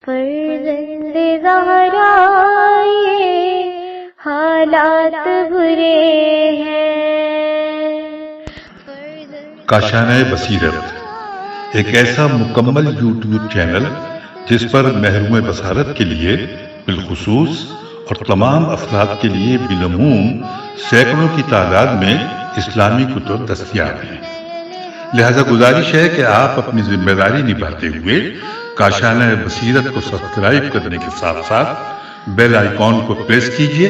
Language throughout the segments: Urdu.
فرزند زہرا یہ حالات برے ہیں۔ کاشانۂ بصیرت ایک ایسا مکمل یوٹیوب چینل جس پر محروم بصارت کے لیے بالخصوص اور تمام افراد کے لیے بالعموم سینکڑوں کی تعداد میں اسلامی کتب دستیاب ہیں۔ لہذا گزارش ہے کہ آپ اپنی ذمہ داری نبھاتے ہوئے کاشانۂ بصیرت کو سبسکرائب کرنے کے ساتھ ساتھ بیل آئیکن کو پریس کیجیے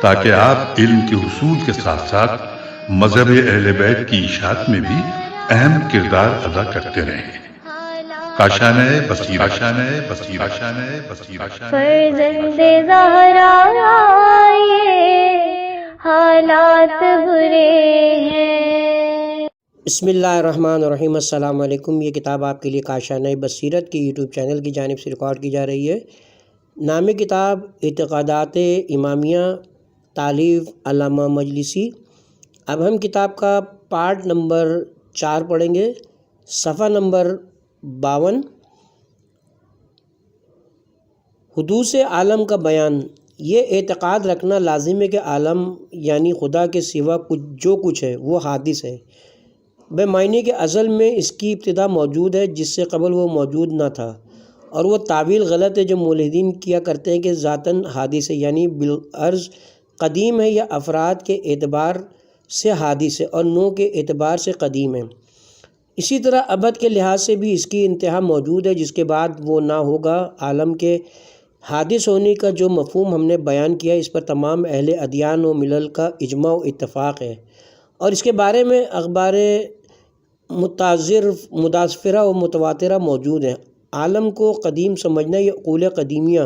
تاکہ آپ علم کے حصول کے ساتھ ساتھ مذہب اہل بیت کی اشاعت میں بھی اہم کردار ادا کرتے رہیں۔ کاشانۂ بصیرت، کاشانۂ بصیرت، کاشانۂ بصیرت۔ فرزند زہرا یہ حالات برے ہیں۔ بسم اللہ الرحمن الرحیم۔ السلام علیکم۔ یہ کتاب آپ کے لیے کاشانۂ بصیرت کی یوٹیوب چینل کی جانب سے ریکارڈ کی جا رہی ہے۔ نام کتاب اعتقادات امامیہ، تالیف علامہ مجلسی۔ اب ہم کتاب کا پارٹ نمبر 4 پڑھیں گے، صفحہ نمبر 52۔ حدوث عالم کا بیان۔ یہ اعتقاد رکھنا لازم ہے کہ عالم یعنی خدا کے سوا جو کچھ ہے وہ حادث ہے، بے معنی کہ ازل میں اس کی ابتدا موجود ہے جس سے قبل وہ موجود نہ تھا، اور وہ تعویل غلط ہے جو ملحدین کیا کرتے ہیں کہ ذاتاً حادث ہے، یعنی بالعرض قدیم ہے یا افراد کے اعتبار سے حادث ہے اور نوع کے اعتبار سے قدیم ہے۔ اسی طرح ابد کے لحاظ سے بھی اس کی انتہا موجود ہے جس کے بعد وہ نہ ہوگا۔ عالم کے حادث ہونے کا جو مفہوم ہم نے بیان کیا اس پر تمام اہل ادیان و ملل کا اجماع و اتفاق ہے، اور اس کے بارے میں اخبار متاثرہ و متواترہ موجود ہیں۔ عالم کو قدیم سمجھنا یا عقول قدیمیہ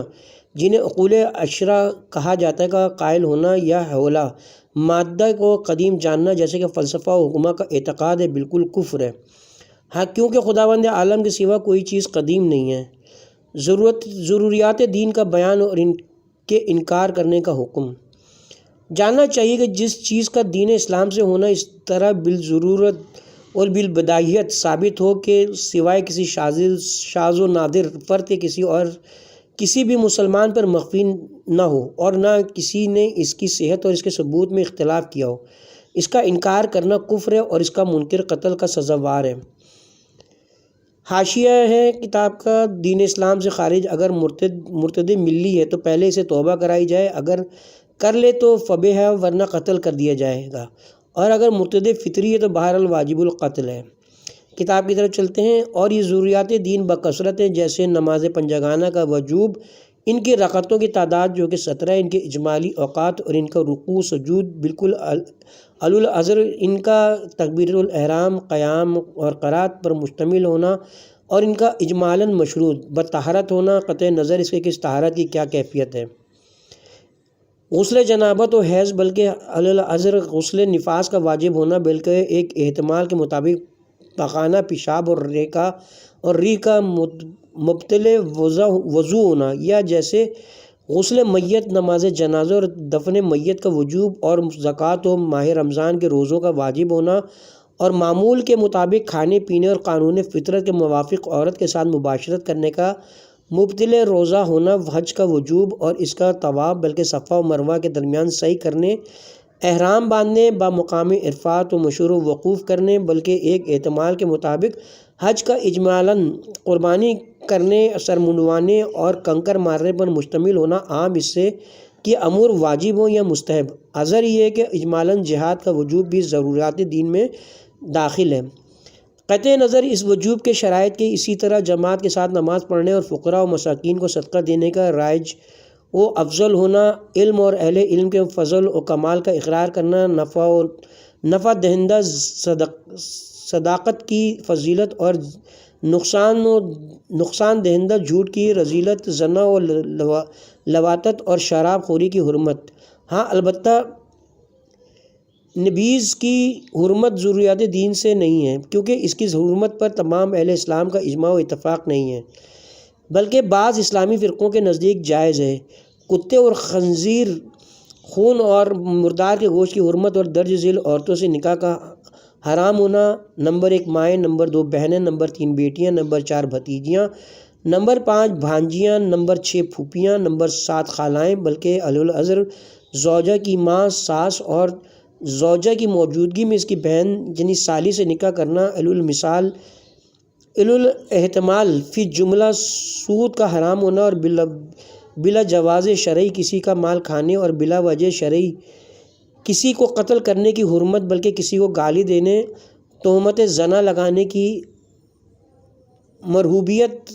جنہیں عقول عشرہ کہا جاتا ہے کا قائل ہونا، یا حولہ مادہ کو قدیم جاننا جیسے کہ فلسفہ و حکمہ کا اعتقاد ہے، بالکل کفر ہے۔ ہاں، کیونکہ خداوند عالم کے سوا کوئی چیز قدیم نہیں ہے۔ ضروریات دین کا بیان اور ان کے انکار کرنے کا حکم۔ جاننا چاہیے کہ جس چیز کا دین اسلام سے ہونا اس طرح بالضرورت اور بالبداہیت ثابت ہو کہ سوائے کسی شاذ و نادر فرد کے کسی بھی مسلمان پر مخفی نہ ہو، اور نہ کسی نے اس کی صحت اور اس کے ثبوت میں اختلاف کیا ہو، اس کا انکار کرنا کفر ہے اور اس کا منکر قتل کا سزاوار ہے۔ حاشیہ ہے کتاب کا۔ دین اسلام سے خارج اگر مرتد ملی ہے تو پہلے اسے توبہ کرائی جائے، اگر کر لے تو فبہ ہے، ورنہ قتل کر دیا جائے گا، اور اگر مرتد فطری ہے تو بہرحال واجب القتل ہے۔ کتاب کی طرف چلتے ہیں۔ اور یہ ضروریات دین بکثرت ہیں، جیسے نماز پنجگانہ کا وجوب، ان کی رکعتوں کی تعداد جو کہ 17 ہے، ان کے اجمالی اوقات اور ان کا رکوع سجود بالکل الازر، ان کا تکبیر الاحرام، قیام اور قرات پر مشتمل ہونا، اور ان کا اجمالاً مشروط بطہارت ہونا، قطع نظر اس کے کہ اس طہارت کی کیا کیفیت ہے۔ غسل جنابت و حیض بلکہ الازر غسل نفاس کا واجب ہونا، بلکہ ایک احتمال کے مطابق پخانہ پیشاب اور ری کا مبتل وضو ہونا، یا جیسے غسل میت، نماز جنازہ اور دفن میت کا وجوب، اور زکوٰۃ و ماہ رمضان کے روزوں کا واجب ہونا، اور معمول کے مطابق کھانے پینے اور قانون فطرت کے موافق عورت کے ساتھ مباشرت کرنے کا مبتل روزہ ہونا، حج کا وجوب اور اس کا طواف بلکہ صفا و مروہ کے درمیان سعی کرنے، احرام باندھنے، بمقام عرفات و مشور و وقوف کرنے، بلکہ ایک احتمال کے مطابق حج کا اجمالاً قربانی کرنے، سر منڈوانے اور کنکر مارنے پر مشتمل ہونا، عام اس سے کہ امور واجب ہوں یا مستحب۔ اظہر یہ ہے کہ اجمالاً جہاد کا وجوب بھی ضروریات دین میں داخل ہے۔ قطع نظر اس وجوب کے شرائط کے، اسی طرح جماعت کے ساتھ نماز پڑھنے اور فقراء و مساکین کو صدقہ دینے کا رائج و افضل ہونا، علم اور اہل علم کے فضل و کمال کا اقرار کرنا، نفع دہندہ صداقت کی فضیلت اور نقصان دہندہ جھوٹ کی رذیلت، زنا و لواطت اور شراب خوری کی حرمت۔ ہاں، البتہ نبیذ کی حرمت ضروریات دین سے نہیں ہے، کیونکہ اس کی حرمت پر تمام اہل اسلام کا اجماع و اتفاق نہیں ہے، بلکہ بعض اسلامی فرقوں کے نزدیک جائز ہے۔ کتے اور خنزیر خون اور مردار کے گوشت کی حرمت اور درج ذیل عورتوں سے نکاح کا حرام ہونا، نمبر 1 مائیں، نمبر 2 بہنیں، نمبر 3 بیٹیاں، نمبر 4 بھتیجیاں، نمبر 5 بھانجیاں، نمبر 6 پھوپھیاں، نمبر 7 خالائیں، بلکہ علی الازر زوجہ کی ماں، ساس اور زوجہ کی موجودگی میں اس کی بہن یعنی سالی سے نکاح کرنا الاحتمال فی جملہ سود کا حرام ہونا اور بلا جواز شرعی کسی کا مال کھانے اور بلا وجہ شرعی کسی کو قتل کرنے کی حرمت، بلکہ کسی کو گالی دینے، تہمت زنا لگانے کی مرغوبیت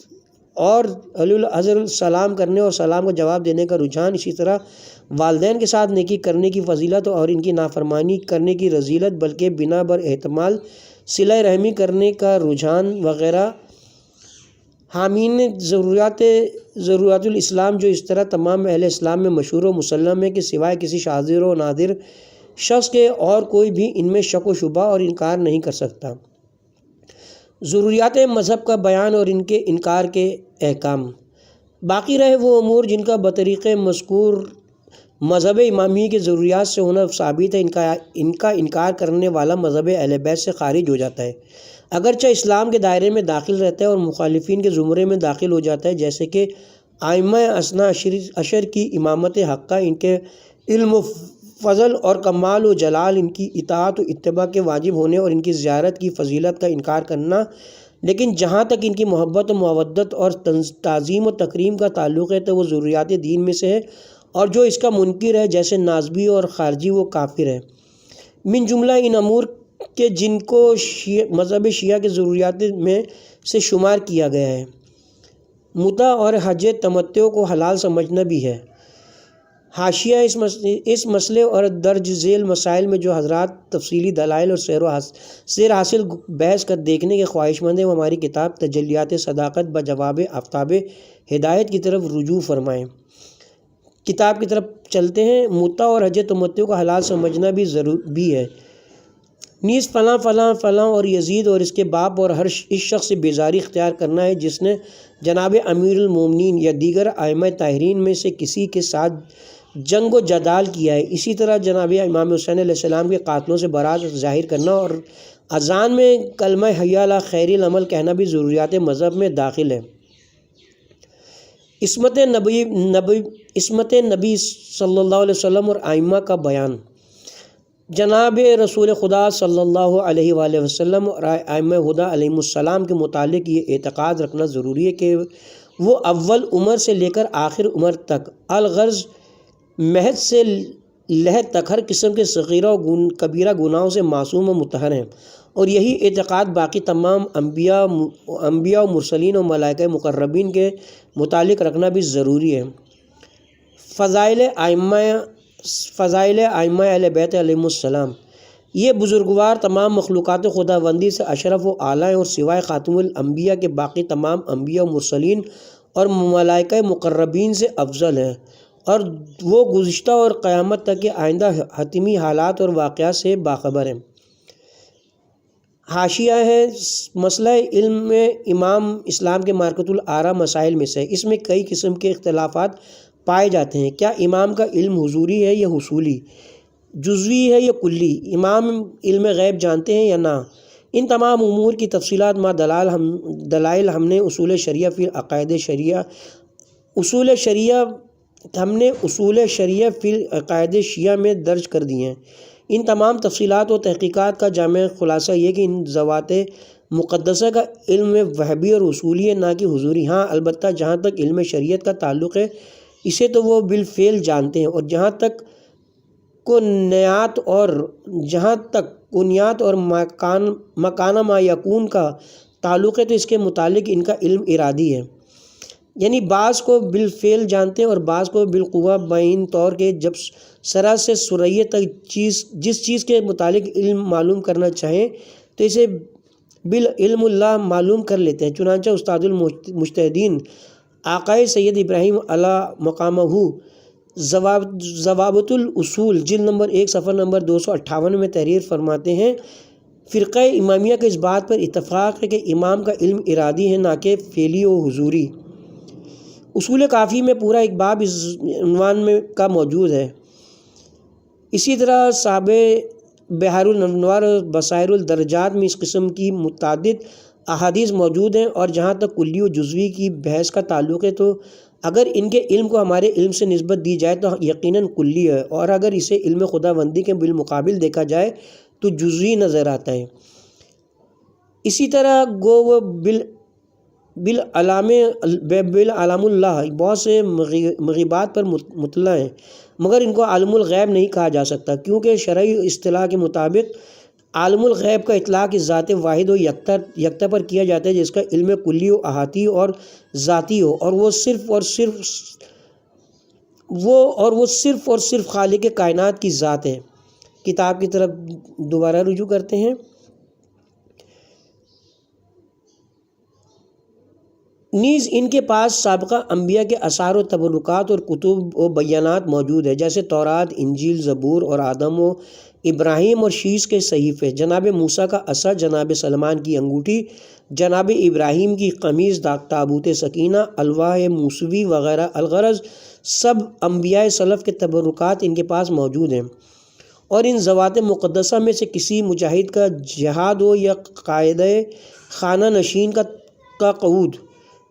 اور علی الازر سلام کرنے اور سلام کا جواب دینے کا رجحان، اسی طرح والدین کے ساتھ نیکی کرنے کی فضیلت اور ان کی نافرمانی کرنے کی رذیلت، بلکہ بنا بر احتمال صلہ رحمی کرنے کا رجحان وغیرہ حامین ضروریات الاسلام، جو اس طرح تمام اہل اسلام میں مشہور و مسلم ہے کہ سوائے کسی شاذر و نادر شخص کے اور کوئی بھی ان میں شک و شبہ اور انکار نہیں کر سکتا۔ ضروریات مذہب کا بیان اور ان کے انکار کے احکام۔ باقی رہے وہ امور جن کا بطریق مذکور مذہب امامیہ کے ضروریات سے ہونا ثابت ہے، ان کا انکار کرنے والا مذہب اہل بیت سے خارج ہو جاتا ہے، اگرچہ اسلام کے دائرے میں داخل رہتا ہے اور مخالفین کے زمرے میں داخل ہو جاتا ہے، جیسے کہ ائمہ اثنا عشر کی امامت حقہ، ان کے علم و فضل اور کمال و جلال، ان کی اطاعت و اتباع کے واجب ہونے اور ان کی زیارت کی فضیلت کا انکار کرنا، لیکن جہاں تک ان کی محبت و مودت اور تعظیم و تکریم کا تعلق ہے تو وہ ضروریات دین میں سے ہے، اور جو اس کا منکر ہے جیسے نازبی اور خارجی وہ کافر ہے۔ من جملہ ان امور کہ جن کو مذہب شیعہ کے ضروریات میں سے شمار کیا گیا ہے، متع اور حج تمتع کو حلال سمجھنا بھی ہے۔ حاشیہ اس مسئلے اور درج ذیل مسائل میں جو حضرات تفصیلی دلائل اور سیر حاصل بحث کر دیکھنے کے خواہش مند ہیں، وہ ہماری کتاب تجلیات صداقت بجواب آفتاب ہدایت کی طرف رجوع فرمائیں۔ کتاب کی طرف چلتے ہیں۔ متع اور حج تمتع کو حلال سمجھنا بھی ہے، نیز فلاں اور یزید اور اس کے باپ اور ہر اس شخص سے بیزاری اختیار کرنا ہے جس نے جناب امیر المومنین یا دیگر ائمہ طاہرین میں سے کسی کے ساتھ جنگ و جدال کیا ہے۔ اسی طرح جناب امام حسین علیہ السلام کے قاتلوں سے برات ظاہر کرنا اور اذان میں کلمہ حی علی خیر العمل کہنا بھی ضروریات مذہب میں داخل ہے۔ عصمت نبی صلی اللہ علیہ وسلم اور ائمہ کا بیان۔ جناب رسول خدا صلی اللہ علیہ وآلہ وسلم اور ائمہ ہدیٰ علیہم السلام کے متعلق یہ اعتقاد رکھنا ضروری ہے کہ وہ اول عمر سے لے کر آخر عمر تک الغرض مہد سے لحد تک ہر قسم کے صغیرہ و کبیرہ گناہوں سے معصوم و مطہر ہیں، اور یہی اعتقاد باقی تمام انبیاء و مرسلین و ملائکہ مقربین کے متعلق رکھنا بھی ضروری ہے۔ فضائل ائمہ اہل بیت علیہم السلام۔ یہ بزرگوار تمام مخلوقات خداوندی سے اشرف و اعلیٰ ہیں اور سوائے خاتم الانبیاء کے باقی تمام انبیاء و مرسلین اور ملائکہ مقربین سے افضل ہیں، اور وہ گزشتہ اور قیامت تک کے آئندہ حتمی حالات اور واقعات سے باخبر ہیں۔ حاشیہ ہے مسئلہ علم میں امام اسلام کے مارکۃ الآراء مسائل میں سے، اس میں کئی قسم کے اختلافات پائے جاتے ہیں۔ کیا امام کا علم حضوری ہے یا حصولی، جزوی ہے یا کلی؟ امام علم غیب جانتے ہیں یا نہ؟ ان تمام امور کی تفصیلات دلائل ہم نے اصول شریعہ فی العقائد شیعہ میں درج کر دی ہیں۔ ان تمام تفصیلات و تحقیقات کا جامع خلاصہ یہ کہ ان ذوات مقدسہ کا علم وہبی اور اصولی ہے، نہ کہ حضوری۔ ہاں البتہ جہاں تک علم شریعت کا تعلق ہے اسے تو وہ بالفعل جانتے ہیں، اور جہاں تک کنیات اور مکانہ ما یکون کا تعلق ہے تو اس کے متعلق ان کا علم ارادی ہے، یعنی بعض کو بالفعل جانتے ہیں اور بعض کو بالقوہ بعین طور کے جب سرا سے سریہ تک جس چیز کے متعلق علم معلوم کرنا چاہیں تو اسے بالعلم اللہ معلوم کر لیتے ہیں۔ چنانچہ استاد المجتہدین آقائے سید ابراہیم علی مقامہ ضوابط الاصول جلد نمبر 1 صفحہ نمبر 258 میں تحریر فرماتے ہیں، فرقہ امامیہ کا اس بات پر اتفاق ہے کہ امام کا علم ارادی ہے، نہ کہ فعلی و حضوری۔ اصول کافی میں پورا ایک باب اس عنوان میں کا موجود ہے۔ اسی طرح صحابہ بحار الانوار اور بصائر الدرجات میں اس قسم کی متعدد احادیث موجود ہیں، اور جہاں تک کلی و جزوی کی بحث کا تعلق ہے تو اگر ان کے علم کو ہمارے علم سے نسبت دی جائے تو یقیناً کلی ہے، اور اگر اسے علم خداوندی کے بالمقابل دیکھا جائے تو جزوی نظر آتا ہے۔ اسی طرح گو وہ بالعلام اللہ بہت سے مغیبات پر مطلع ہیں، مگر ان کو عالم الغیب نہیں کہا جا سکتا، کیونکہ شرعی اصطلاح کے مطابق عالم الغیب کا اطلاق اس ذات واحد و یکتا پر کیا جاتا ہے جس کا علم کلی و احاطی اور ذاتی ہو، اور وہ صرف اور صرف خالق کائنات کی ذات ہے۔ کتاب کی طرف دوبارہ رجوع کرتے ہیں۔ نیز ان کے پاس سابقہ انبیاء کے آثار و تبرکات اور کتب و بیانات موجود ہے، جیسے تورات، انجیل، زبور اور آدم و ابراہیم اور شیش کے صحیفے، جناب موسیٰ کا عصا، جناب سلمان کی انگوٹھی، جناب ابراہیم کی قمیص، تابوت سکینہ، الواح موسوی وغیرہ۔ الغرض سب انبیاء سلف کے تبرکات ان کے پاس موجود ہیں، اور ان ذوات مقدسہ میں سے کسی مجاہد کا جہاد ہو یا قائد خانہ نشین کا قعود،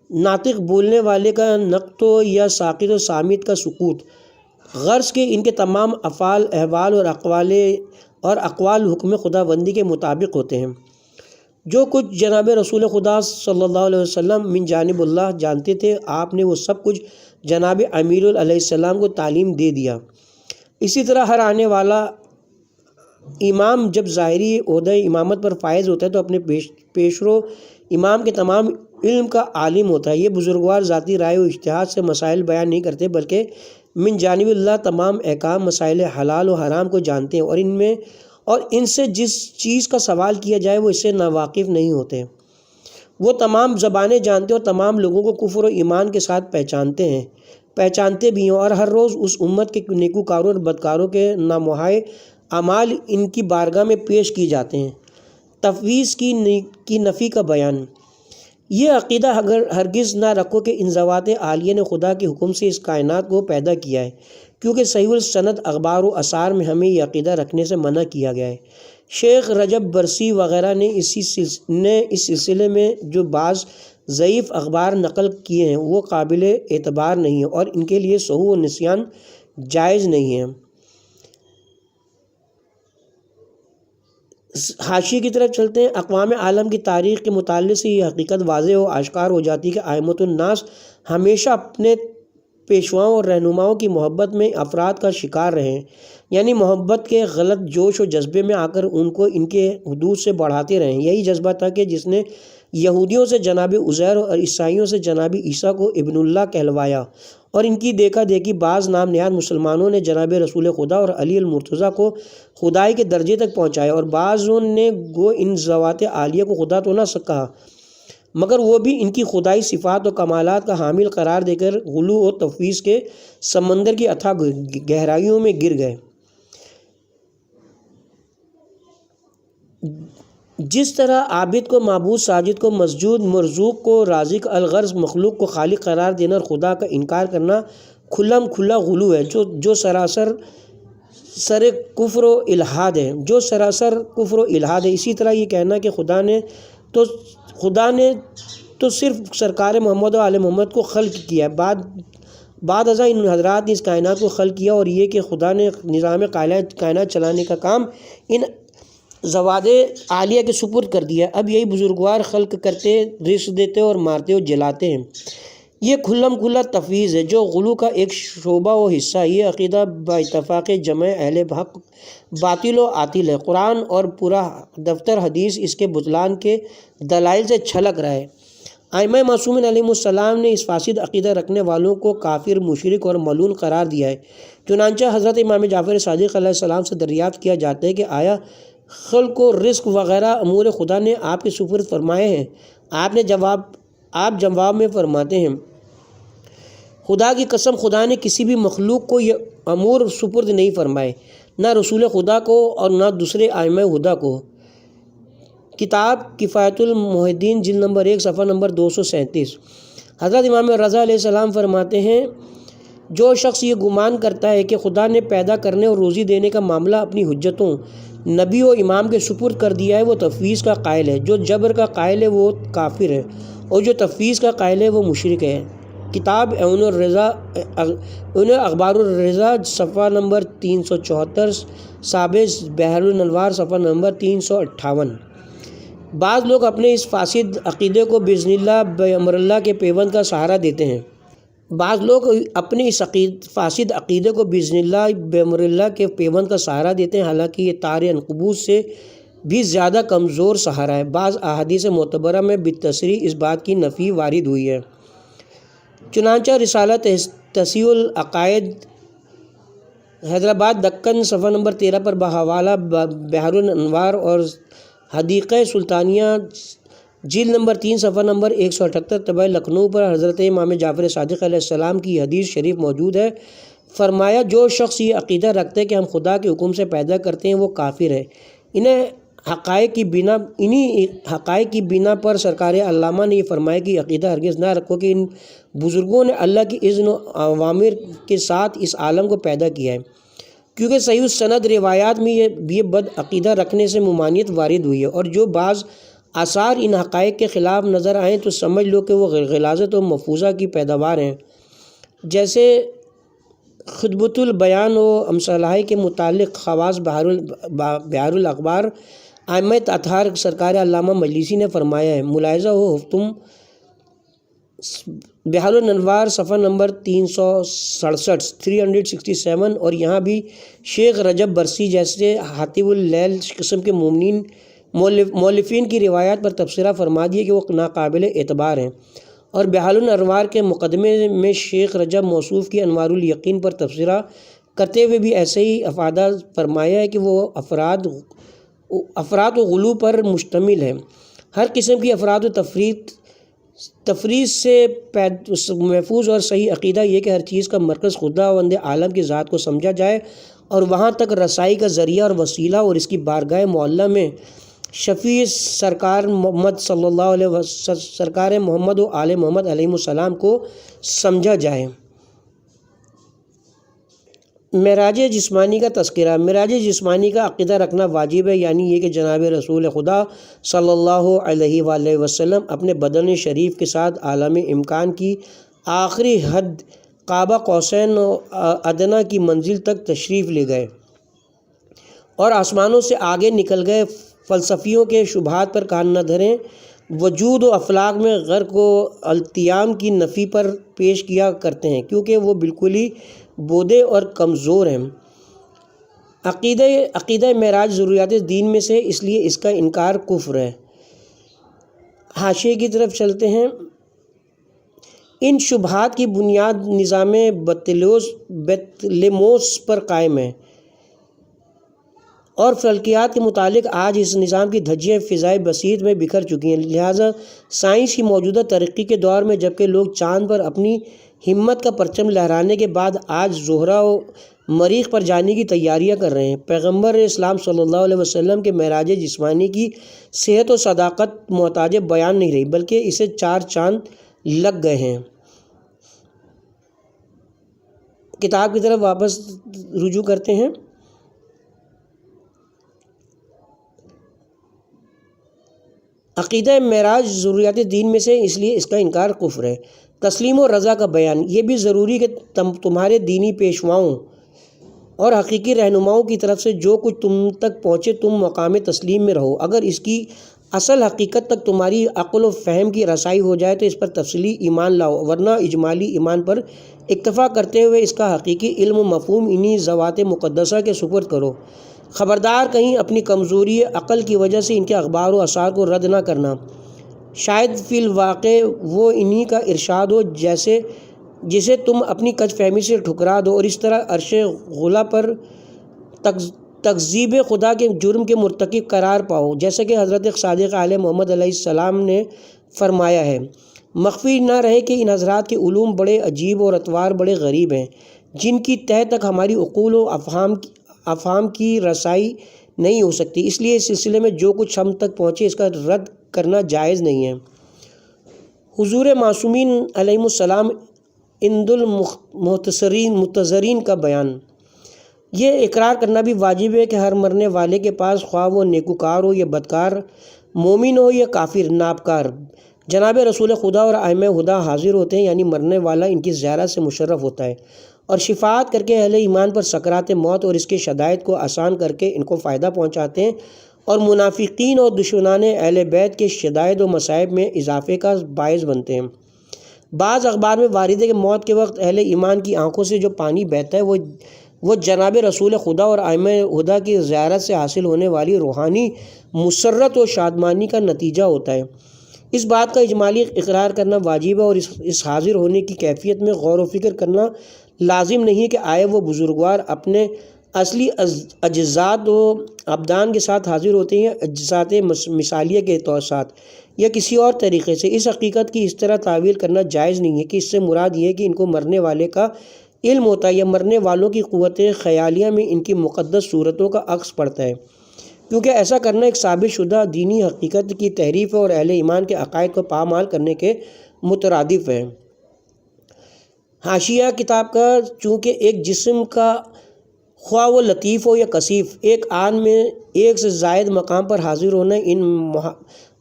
ناطق بولنے والے کا نقط ہو یا ساکت و صامت کا سکوت، غرض کہ ان کے تمام افعال، احوال اور اقوال حکم خداوندی کے مطابق ہوتے ہیں۔ جو کچھ جناب رسول خدا صلی اللہ علیہ وسلم من جانب اللہ جانتے تھے، آپ نے وہ سب کچھ جناب امیر علیہ السلام کو تعلیم دے دیا۔ اسی طرح ہر آنے والا امام جب ظاہری عہدہ امامت پر فائز ہوتا ہے تو اپنے پیشرو امام کے تمام علم کا عالم ہوتا ہے۔ یہ بزرگوار ذاتی رائے و اجتہاد سے مسائل بیان نہیں کرتے، بلکہ من جانب اللہ تمام احکام، مسائل حلال و حرام کو جانتے ہیں، اور ان سے جس چیز کا سوال کیا جائے وہ اس سے ناواقف نہیں ہوتے۔ وہ تمام زبانیں جانتے اور تمام لوگوں کو کفر و ایمان کے ساتھ پہچانتے بھی ہیں، اور ہر روز اس امت کے نیکوکاروں اور بدکاروں کے نامحائے اعمال ان کی بارگاہ میں پیش کی جاتے ہیں۔ تفویض کی نفی کا بیان۔ یہ عقیدہ ہرگز نہ رکھو کہ ان ذوات عالیہ نے خدا کے حکم سے اس کائنات کو پیدا کیا ہے، کیونکہ صحیح السند اخبار و آثار میں ہمیں یہ عقیدہ رکھنے سے منع کیا گیا ہے۔ شیخ رجب برسی وغیرہ نے اس سلسلے میں جو بعض ضعیف اخبار نقل کیے ہیں وہ قابل اعتبار نہیں ہیں، اور ان کے لیے سہو و نسیان جائز نہیں ہے۔ حاشیے کی طرف چلتے ہیں۔ اقوام عالم کی تاریخ کے مطالعے سے یہ حقیقت واضح و آشکار ہو جاتی ہے کہ ائمۃ الناس ہمیشہ اپنے پیشواؤں اور رہنماؤں کی محبت میں افراد کا شکار رہے ہیں، یعنی محبت کے غلط جوش و جذبے میں آ کر ان کو ان کے حدود سے بڑھاتے رہے ہیں۔ یہی جذبہ تھا کہ جس نے یہودیوں سے جناب عزیر اور عیسائیوں سے جناب عیسیٰ کو ابن اللہ کہلوایا، اور ان کی دیکھا دیکھی بعض نام نہاد مسلمانوں نے جناب رسول خدا اور علی المرتضیٰ کو خدائی کے درجے تک پہنچایا، اور بعضوں نے گو ان ذوات عالیہ کو خدا تو نہ کہا، مگر وہ بھی ان کی خدائی صفات و کمالات کا حامل قرار دے کر غلو و تفویض کے سمندر کی اتھاہ گہرائیوں میں گر گئے۔ جس طرح عابد کو معبود، ساجد کو مسجود، مرزوق کو رازق، الغرض مخلوق کو خالق قرار دینا اور خدا کا انکار کرنا کھلم کھلا غلو ہے، جو سراسر کفر و الحاد ہے۔ اسی طرح یہ کہنا کہ خدا نے تو صرف سرکار محمد و آل محمد کو خلق کیا، بعد ازاں ان حضرات نے اس کائنات کو خلق کیا، اور یہ کہ خدا نے نظام کائنات چلانے کا کام ان ذوات عالیہ کے سپرد کر دیا۔ اب یہی بزرگوار خلق کرتے، رزق دیتے اور مارتے اور جلاتے ہیں۔ یہ کھلم کھلا تفویض ہے جو غلو کا ایک شعبہ و حصہ ہے۔ یہ عقیدہ با اتفاق جمع اہل حق باطل و عاطل ہے۔ قرآن اور پورا دفتر حدیث اس کے بطلان کے دلائل سے چھلک رہا ہے۔ ائمہ معصومین علیہم السلام نے اس فاسد عقیدہ رکھنے والوں کو کافر، مشرک اور ملعون قرار دیا ہے۔ چنانچہ حضرت امام جعفر صادق علیہ السلام سے دریافت کیا جاتا ہے کہ آیا خلق و رزق وغیرہ امور خدا نے آپ کے سپرد فرمائے ہیں؟ آپ جواب میں فرماتے ہیں، خدا کی قسم، خدا نے کسی بھی مخلوق کو یہ امور سپرد نہیں فرمائے، نہ رسول خدا کو اور نہ دوسرے ائمہ ہدیٰ کو۔ کتاب کفایت المحدثین جلد نمبر 1 صفحہ نمبر 237۔ حضرت امام رضا علیہ السلام فرماتے ہیں، جو شخص یہ گمان کرتا ہے کہ خدا نے پیدا کرنے اور روزی دینے کا معاملہ اپنی حجتوں نبی و امام کے سپرد کر دیا ہے وہ تفویض کا قائل ہے، جو جبر کا قائل ہے وہ کافر ہے، اور جو تفویض کا قائل ہے وہ مشرک ہے۔ کتاب عون اخبار الرضا صفحہ نمبر 374، سابق بحر الانوار صفحہ نمبر 358۔ بعض لوگ اپنے اس فاسد عقیدے کو بإذن اللہ بأمر اللہ کے پیوند کا سہارا دیتے ہیں۔ فاسد عقیدے کو بإذن اللہ بأمر اللہ کے پیوند کا سہارا دیتے ہیں، حالانکہ یہ تار عنکبوت سے بھی زیادہ کمزور سہارا ہے۔ بعض احادیث معتبرہ میں بالتصریح اس بات کی نفی وارد ہوئی ہے۔ چنانچہ رسالہ تصحیح العقائد حیدرآباد دکن صفحہ نمبر 13 پر بحوالہ بحر الانوار اور حدیقہ سلطانیہ جلد نمبر 3 صفحہ نمبر 178 طبع لکھنؤ پر حضرت امام جعفر صادق علیہ السلام کی حدیث شریف موجود ہے۔ فرمایا جو شخص یہ عقیدہ رکھتے کہ ہم خدا کے حکم سے پیدا کرتے ہیں وہ کافر ہے۔ انہی حقائق کی بنا پر سرکار علامہ نے یہ فرمایا کہ عقیدہ ہرگز نہ رکھو کہ ان بزرگوں نے اللہ کی اذن و اوامر کے ساتھ اس عالم کو پیدا کیا ہے، کیونکہ صحیح السند روایات میں یہ بد عقیدہ رکھنے سے ممانعت وارد ہوئی ہے، اور جو بعض آثار ان حقائق کے خلاف نظر آئیں تو سمجھ لو کہ وہ غلاظت و مفروضہ کی پیداوار ہیں، جیسے خطبۃ البیان و امثالہ کے متعلق خواص بحر الاخبار ائمہ اطہار سرکار علامہ مجلسی نے فرمایا ہے۔ ملاحظہ ہو تم بحر الانوار صفحہ نمبر 367 اور یہاں بھی شیخ رجب برسی جیسے حاتب اللیل قسم کے مومنین مؤلفین کی روایات پر تبصرہ فرما دیا کہ وہ ناقابل اعتبار ہیں، اور بحر الانوار کے مقدمے میں شیخ رجب موصوف کی انوار الیقین پر تبصرہ کرتے ہوئے بھی ایسے ہی افادہ فرمایا ہے کہ وہ افراط و غلو پر مشتمل ہے۔ ہر قسم کی افراط و تفریط سے محفوظ اور صحیح عقیدہ یہ کہ ہر چیز کا مرکز خداوند عالم کی ذات کو سمجھا جائے اور وہاں تک رسائی کا ذریعہ اور وسیلہ اور اس کی بارگاہ معلیٰ میں شفیع سرکار محمد و آل محمد علیہ السلام کو سمجھا جائے۔ معراج جسمانی کا تذکرہ۔ معراج جسمانی کا عقیدہ رکھنا واجب ہے، یعنی یہ کہ جناب رسول خدا صلی اللہ علیہ وآلہ وسلم اپنے بدن شریف کے ساتھ عالم امکان کی آخری حد قاب قوسین ادنیٰ کی منزل تک تشریف لے گئے اور آسمانوں سے آگے نکل گئے۔ فلسفیوں کے شبہات پر کان نہ دھریں، وجود و افلاک میں غرق و التیام کی نفی پر پیش کیا کرتے ہیں، کیونکہ وہ بالکل ہی بودے اور کمزور ہیں۔ عقیدہ معراج ضروریات دین میں سے، اس لیے اس کا انکار کفر ہے۔ حاشیے کی طرف چلتے ہیں۔ ان شبہات کی بنیاد نظام بطلیموس پر قائم ہے اور فلکیات کے متعلق آج اس نظام کی دھجیاں فضائے بسیط میں بکھر چکی ہیں۔ لہٰذا سائنس کی موجودہ ترقی کے دور میں جبکہ لوگ چاند پر اپنی ہمت کا پرچم لہرانے کے بعد آج زہرہ و مریخ پر جانے کی تیاریاں کر رہے ہیں، پیغمبر اسلام صلی اللہ علیہ وسلم کے معراج جسمانی کی صحت و صداقت محتاج بیان نہیں رہی، بلکہ اسے 4 چاند لگ گئے ہیں۔ کتاب کی طرف واپس رجوع کرتے ہیں۔ عقیدہ معراج ضروریات دین میں سے، اس لیے اس کا انکار کفر ہے۔ تسلیم و رضا کا بیان۔ یہ بھی ضروری کہ تمہارے دینی پیشواؤں اور حقیقی رہنماؤں کی طرف سے جو کچھ تم تک پہنچے تم مقام تسلیم میں رہو۔ اگر اس کی اصل حقیقت تک تمہاری عقل و فہم کی رسائی ہو جائے تو اس پر تفصیلی ایمان لاؤ، ورنہ اجمالی ایمان پر اکتفا کرتے ہوئے اس کا حقیقی علم و مفہوم انہی ذوات مقدسہ کے سپرد کرو۔ خبردار کہیں اپنی کمزوری عقل کی وجہ سے ان کے اخبار و آثار کو رد نہ کرنا، شاید فی الواقع وہ انہی کا ارشاد ہو جسے تم اپنی کج فہمی سے ٹھکرا دو اور اس طرح عرش غلا پر تکذیب خدا کے جرم کے مرتکب قرار پاؤ، جیسا کہ حضرت صادق علیہ محمد علیہ السلام نے فرمایا ہے۔ مخفی نہ رہے کہ ان حضرات کے علوم بڑے عجیب اور اطوار بڑے غریب ہیں، جن کی تہ تک ہماری عقول و افہام کی رسائی نہیں ہو سکتی، اس لیے اس سلسلے میں جو کچھ ہم تک پہنچے اس کا رد کرنا جائز نہیں ہے۔ حضور معصومین علیہ السلام عند المحتضرین کا بیان۔ یہ اقرار کرنا بھی واجب ہے کہ ہر مرنے والے کے پاس خواہ وہ نیکوکار ہو یا بدکار، مومن ہو یا کافر ناپکار، جناب رسول خدا اور ائمہ ہدیٰ حاضر ہوتے ہیں، یعنی مرنے والا ان کی زیارت سے مشرف ہوتا ہے اور شفاعت کر کے اہل ایمان پر سکرات موت اور اس کے شدائد کو آسان کر کے ان کو فائدہ پہنچاتے ہیں اور منافقین اور دشمنان اہل بیت کے شدائد و مصائب میں اضافے کا باعث بنتے ہیں۔ بعض اخبار میں وارد ہے کہ موت کے وقت اہل ایمان کی آنکھوں سے جو پانی بہتا ہے وہ جناب رسول خدا اور ائمہ ہدیٰ کی زیارت سے حاصل ہونے والی روحانی مسرت و شادمانی کا نتیجہ ہوتا ہے۔ اس بات کا اجمالی اقرار کرنا واجب ہے اور اس حاضر ہونے کی کیفیت میں غور و فکر کرنا لازم نہیں کہ آئے وہ بزرگوار اپنے اصلی اجزاد و ابدان کے ساتھ حاضر ہوتے ہیں، اجزاد مثالیہ کے ساتھ یا کسی اور طریقے سے۔ اس حقیقت کی اس طرح تعویل کرنا جائز نہیں ہے کہ اس سے مراد یہ ہے کہ ان کو مرنے والے کا علم ہوتا ہے یا مرنے والوں کی قوت خیالیہ میں ان کی مقدس صورتوں کا عکس پڑتا ہے، کیونکہ ایسا کرنا ایک ثابت شدہ دینی حقیقت کی تحریف ہے اور اہل ایمان کے عقائد کو پامال کرنے کے مترادف ہے۔ حاشیہ کتاب کا: چونکہ ایک جسم کا خواہ وہ لطیف ہو یا کثیف، ایک آن میں ایک سے زائد مقام پر حاضر ہونا ان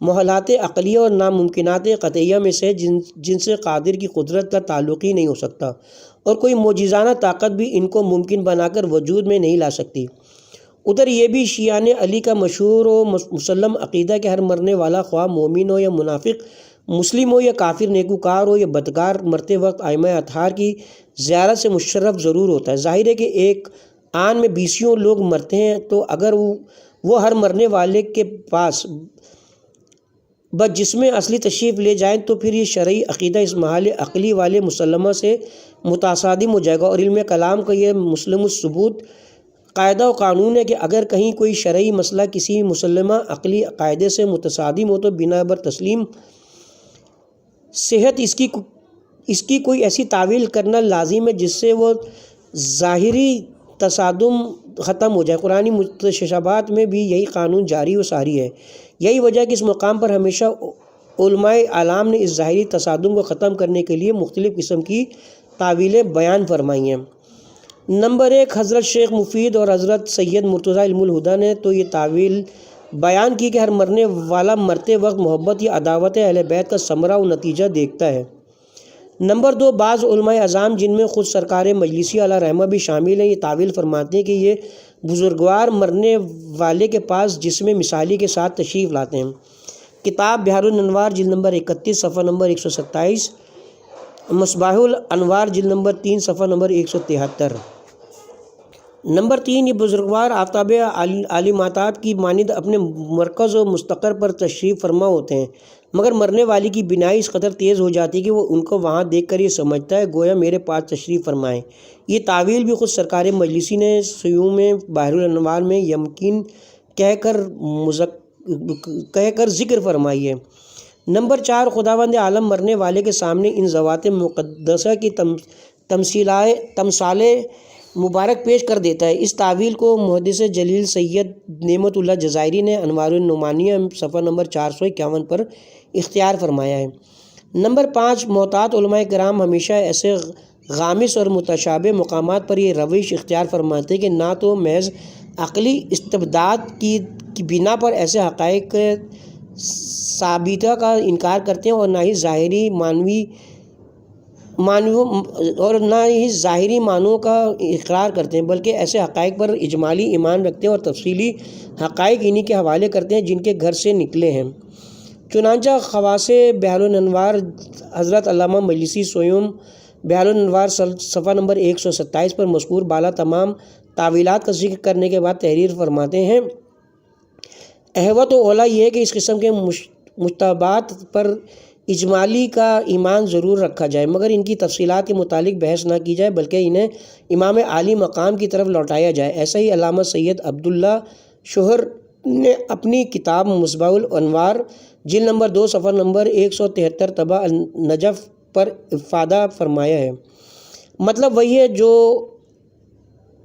محالات عقلیہ اور ناممکنات قطعیہ میں سے جن سے قادر کی قدرت کا تعلق ہی نہیں ہو سکتا اور کوئی معجزانہ طاقت بھی ان کو ممکن بنا کر وجود میں نہیں لا سکتی۔ ادھر یہ بھی شیعان علی کا مشہور و مسلم عقیدہ کہ ہر مرنے والا خواہ مومن ہو یا منافق، مسلم ہو یا کافر، نیکوکار ہو یا بدکار، مرتے وقت ائمہ اطہار کی زیارت سے مشرف ضرور ہوتا ہے۔ ظاہر ہے کہ ایک آن میں 20 لوگ مرتے ہیں تو اگر وہ ہر مرنے والے کے پاس بجسم اصلی تشریف لے جائیں تو پھر یہ شرعی عقیدہ اس محال عقلی والے مسلمہ سے متصادم ہو جائے گا، اور علم کلام کا یہ مسلم الثبوت قاعدہ و قانون ہے کہ اگر کہیں کوئی شرعی مسئلہ کسی مسلمہ عقلی قاعدے سے متصادم ہو تو بنا بر تسلیم صحت اس کی کوئی ایسی تعویل کرنا لازم ہے جس سے وہ ظاہری تصادم ختم ہو جائے۔ قرآنی متشابہات میں بھی یہی قانون جاری و ساری ہے۔ یہی وجہ ہے کہ اس مقام پر ہمیشہ علماء اعلام نے اس ظاہری تصادم کو ختم کرنے کے لیے مختلف قسم کی تعویلیں بیان فرمائی ہیں۔ نمبر 1، حضرت شیخ مفید اور حضرت سید مرتضیٰ علم الہدیٰ نے تو یہ تعویل بیان کی کہ ہر مرنے والا مرتے وقت محبت یا عداوت اہل بیت کا ثمرہ و نتیجہ دیکھتا ہے۔ نمبر 2، بعض علماء اعظام جن میں خود سرکار مجلسی علیہ رحمہ بھی شامل ہیں، یہ تعویل فرماتے ہیں کہ یہ بزرگوار مرنے والے کے پاس جسم مثالی کے ساتھ تشریف لاتے ہیں۔ کتاب بحار الانوار جلد نمبر 31 صفحہ نمبر 127، مصباح الانوار جلد نمبر 3 صفحہ نمبر 173۔ نمبر 3، یہ بزرگوار آفتاب عالمات کی مانند اپنے مرکز و مستقر پر تشریف فرما ہوتے ہیں، مگر مرنے والی کی بینائی اس قدر تیز ہو جاتی ہے کہ وہ ان کو وہاں دیکھ کر یہ سمجھتا ہے گویا میرے پاس تشریف فرمائیں۔ یہ تعویل بھی خود سرکار مجلسی نے سیوم بحار الانوار میں یمکن کہہ کر ذکر فرمائی ہے۔ نمبر 4، خداوند عالم مرنے والے کے سامنے ان ذوات مقدسہ کی تمثالیں مبارک پیش کر دیتا ہے۔ اس تعویل کو محدث جلیل سید نعمت اللہ جزائری نے انوار النعمانیہ صفحہ نمبر 451 پر اختیار فرمایا ہے۔ نمبر 5، محتاط علماء کرام ہمیشہ ایسے غامض اور متشابہ مقامات پر یہ روش اختیار فرماتے ہیں کہ نہ تو محض عقلی استبداد کی بنا پر ایسے حقائق ثابتہ کا انکار کرتے ہیں اور نہ ہی ظاہری معنوں کا اقرار کرتے ہیں، بلکہ ایسے حقائق پر اجمالی ایمان رکھتے ہیں اور تفصیلی حقائق انہی کے حوالے کرتے ہیں جن کے گھر سے نکلے ہیں۔ چنانچہ خواص بحار الانوار حضرت علامہ مجلسی سیوم بحار الانوار صفحہ نمبر 127 پر مذکور بالا تمام تعویلات کا ذکر کرنے کے بعد تحریر فرماتے ہیں، احوط و اولیٰ یہ ہے کہ اس قسم کے مشتبہات پر اجمالی کا ایمان ضرور رکھا جائے، مگر ان کی تفصیلات کے متعلق بحث نہ کی جائے بلکہ انہیں امام عالی مقام کی طرف لوٹایا جائے۔ ایسا ہی علامہ سید عبداللہ شوہر نے اپنی کتاب مصباح الانوار جلد نمبر 2 صفحہ نمبر 173 طبع النجف پر افادہ فرمایا ہے۔ مطلب وہی ہے جو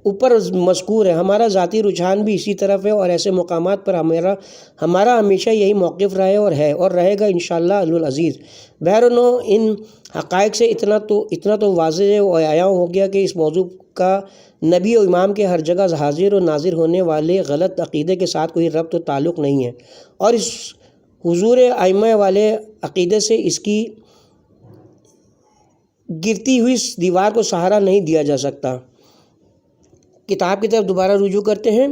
اوپر مذکور ہے۔ ہمارا ذاتی رجحان بھی اسی طرف ہے اور ایسے مقامات پر ہمارا ہمیشہ یہی موقف رہا ہے اور رہے گا انشاءاللہ العزیز۔ بہرنو ان حقائق سے اتنا تو واضح و عیاں ہو گیا کہ اس موضوع کا نبی و امام کے ہر جگہ حاضر و ناظر ہونے والے غلط عقیدے کے ساتھ کوئی ربط و تعلق نہیں ہے، اور اس حضور ائمہ والے عقیدے سے اس کی گرتی ہوئی دیوار کو سہارا نہیں دیا جا سکتا۔ کتاب کی طرف دوبارہ رجوع کرتے ہیں۔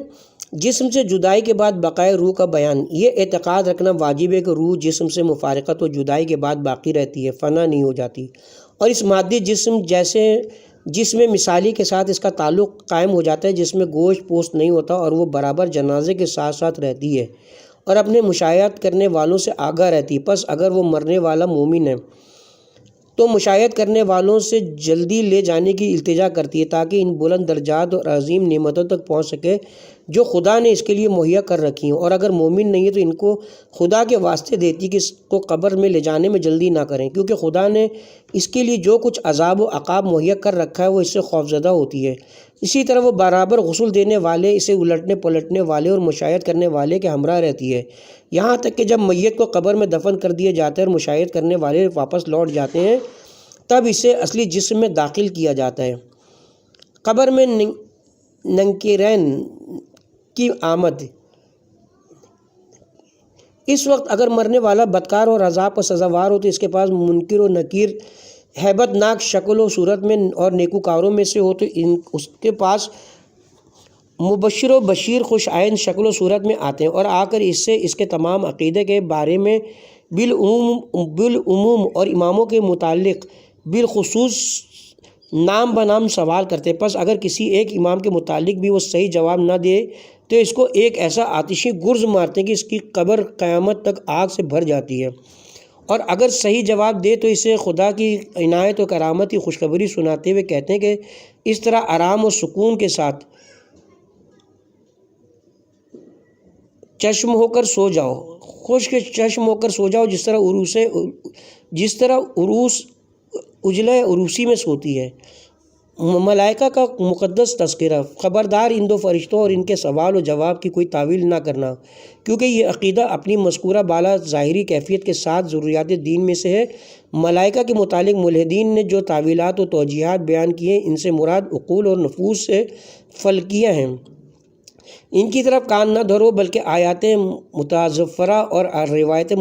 جسم سے جدائی کے بعد بقائے روح کا بیان۔ یہ اعتقاد رکھنا واجب ہے کہ روح جسم سے مفارقت و جدائی کے بعد باقی رہتی ہے، فنا نہیں ہو جاتی، اور اس مادی جس میں مثالی کے ساتھ اس کا تعلق قائم ہو جاتا ہے، جس میں گوشت پوست نہیں ہوتا، اور وہ برابر جنازے کے ساتھ ساتھ رہتی ہے اور اپنے مشاہدات کرنے والوں سے آگاہ رہتی ہے۔ پس اگر وہ مرنے والا مومن ہے تو مشاہدات کرنے والوں سے جلدی لے جانے کی التجا کرتی ہے تاکہ ان بلند درجات اور عظیم نعمتوں تک پہنچ سکے جو خدا نے اس کے لیے مہیا کر رکھی ہیں، اور اگر مومن نہیں ہے تو ان کو خدا کے واسطے دیتی کہ اس کو قبر میں لے جانے میں جلدی نہ کریں، کیونکہ خدا نے اس کے لیے جو کچھ عذاب و عقاب مہیا کر رکھا ہے وہ اس سے خوفزدہ ہوتی ہے۔ اسی طرح وہ برابر غسل دینے والے، اسے الٹنے پلٹنے والے اور مشاہدات کرنے والے کے ہمراہ رہتی ہے، یہاں تک کہ جب میت کو قبر میں دفن کر دیا جاتا ہے اور مشاہدات کرنے والے واپس لوٹ جاتے ہیں تب اسے اصلی جسم میں داخل کیا جاتا ہے۔ قبر میں ننکرین کی آمد۔ اس وقت اگر مرنے والا بدکار اور عذاب کا سزاوار ہو تو اس کے پاس منکر و نکیر ہیبت ناک شکل و صورت میں اور نیکوکاروں میں سے ہو تو اس کے پاس مبشر و بشیر خوش آئند شکل و صورت میں آتے ہیں، اور آ کر اس کے تمام عقیدے کے بارے میں بالعموم اور اماموں کے متعلق بالخصوص نام بنام سوال کرتے۔ پس اگر کسی ایک امام کے متعلق بھی وہ صحیح جواب نہ دے تو اس کو ایک ایسا آتشی گرز مارتے ہیں کہ اس کی قبر قیامت تک آگ سے بھر جاتی ہے، اور اگر صحیح جواب دے تو اسے خدا کی عنایت و کرامت کی خوشخبری سناتے ہوئے کہتے ہیں کہ اس طرح آرام و سکون کے ساتھ چشم ہو کر سو جاؤ، خشک چشم ہو کر سو جاؤ، جس طرح عروس اجلے عروسی میں سوتی ہے۔ ملائکہ کا مقدس تذکرہ۔ خبردار ان دو فرشتوں اور ان کے سوال و جواب کی کوئی تعویل نہ کرنا، کیونکہ یہ عقیدہ اپنی مذکورہ بالا ظاہری کیفیت کے ساتھ ضروریات دین میں سے ہے۔ ملائکہ کے متعلق ملحدین نے جو تعویلات و توجیہات بیان کیے ان سے مراد عقول اور نفوس سے فلکیہ ہیں، ان کی طرف کان نہ دھرو، بلکہ آیات متظفرہ اور روایت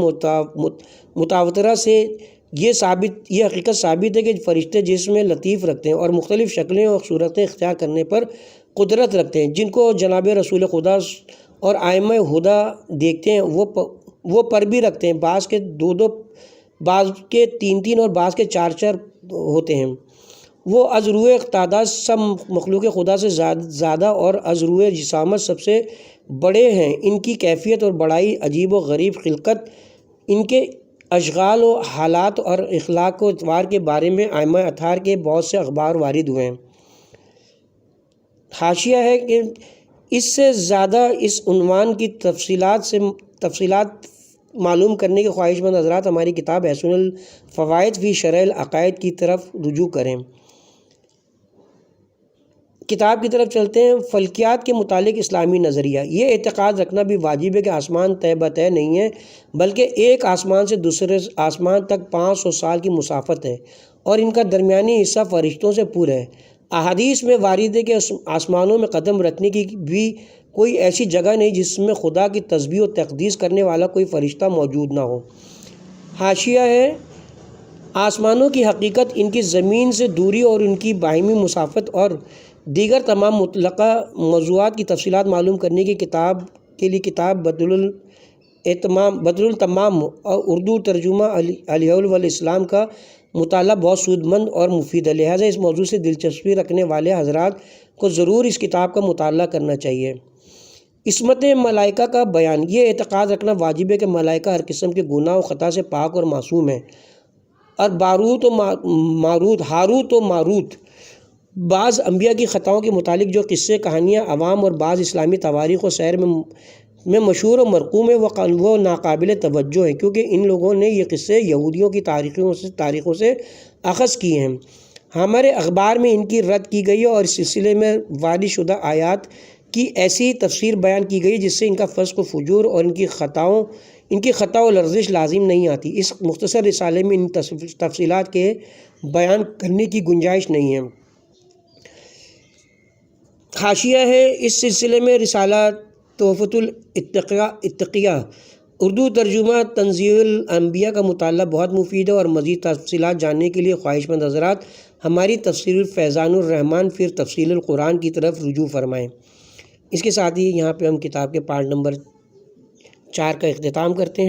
متواترہ سے یہ حقیقت ثابت ہے کہ فرشتے جسم میں لطیف رکھتے ہیں اور مختلف شکلیں اور صورتیں اختیار کرنے پر قدرت رکھتے ہیں، جن کو جناب رسول خدا اور ائمہ ہدی دیکھتے ہیں وہ پر بھی رکھتے ہیں، بعض کے دو، بعض کے تین اور بعض کے چار ہوتے ہیں۔ وہ از روئے تعداد سب مخلوق خدا سے زیادہ اور از روئے جسامت سب سے بڑے ہیں۔ ان کی کیفیت اور بڑائی، عجیب و غریب خلقت، ان کے اشغال و حالات اور اخلاق و اطوار کے بارے میں ائمہ اطہار کے بہت سے اخبار وارد ہوئے ہیں۔ حاشیہ ہے کہ اس سے زیادہ اس عنوان کی تفصیلات معلوم کرنے کے خواہش مند حضرات ہماری کتاب احسن الفوائد فی شرح العقائد کی طرف رجوع کریں۔ کتاب کی طرف چلتے ہیں۔ فلکیات کے متعلق اسلامی نظریہ۔ یہ اعتقاد رکھنا بھی واجب ہے کہ آسمان طے بطے نہیں ہے، بلکہ ایک آسمان سے دوسرے آسمان تک 500 سال کی مسافت ہے، اور ان کا درمیانی حصہ فرشتوں سے پورا ہے۔ احادیث میں وارد ہے کہ آسمانوں میں قدم رکھنے کی بھی کوئی ایسی جگہ نہیں جس میں خدا کی تسبیح و تقدیس کرنے والا کوئی فرشتہ موجود نہ ہو۔ حاشیہ ہے، آسمانوں کی حقیقت، ان کی زمین سے دوری اور ان کی باہمی مسافت اور دیگر تمام متعلقہ موضوعات کی تفصیلات معلوم کرنے کی کتاب بدر التمام اور اردو ترجمہ علیہ الاسلام کا مطالعہ بہت سود مند اور مفید ہے، لہٰذا اس موضوع سے دلچسپی رکھنے والے حضرات کو ضرور اس کتاب کا مطالعہ کرنا چاہیے۔ عصمت ملائکہ کا بیان۔ یہ اعتقاد رکھنا واجب ہے کہ ملائکہ ہر قسم کے گناہ و خطا سے پاک اور معصوم ہیں، اور ہاروت و ماروت بعض انبیاء کی خطاؤں کے متعلق جو قصے کہانیاں عوام اور بعض اسلامی تواریخ و سیر میں مشہور و مرقوم ہیں وہ ناقابل توجہ ہیں، کیونکہ ان لوگوں نے یہ قصے یہودیوں کی تاریخوں سے اخذ کیے ہیں۔ ہمارے اخبار میں ان کی رد کی گئی ہے اور اس سلسلے میں وارد شدہ آیات کی ایسی تفسیر بیان کی گئی جس سے ان کا فسق و فجور اور ان کی خطا و لرزش لازم نہیں آتی۔ اس مختصر رسالے میں ان تفصیلات کے بیان کرنے کی گنجائش نہیں ہے۔ حاشیہ ہے، اس سلسلے میں رسالہ تحفۃ الاتقیاء اردو ترجمہ تنزیل الانبیاء کا مطالعہ بہت مفید ہے، اور مزید تفصیلات جاننے کے لیے خواہش مند حضرات ہماری تفسیر الفیضان الرحمن فی تفصیل القرآن کی طرف رجوع فرمائیں۔ اس کے ساتھ ہی یہاں پہ ہم کتاب کے پارٹ نمبر 4 کا اختتام کرتے ہیں۔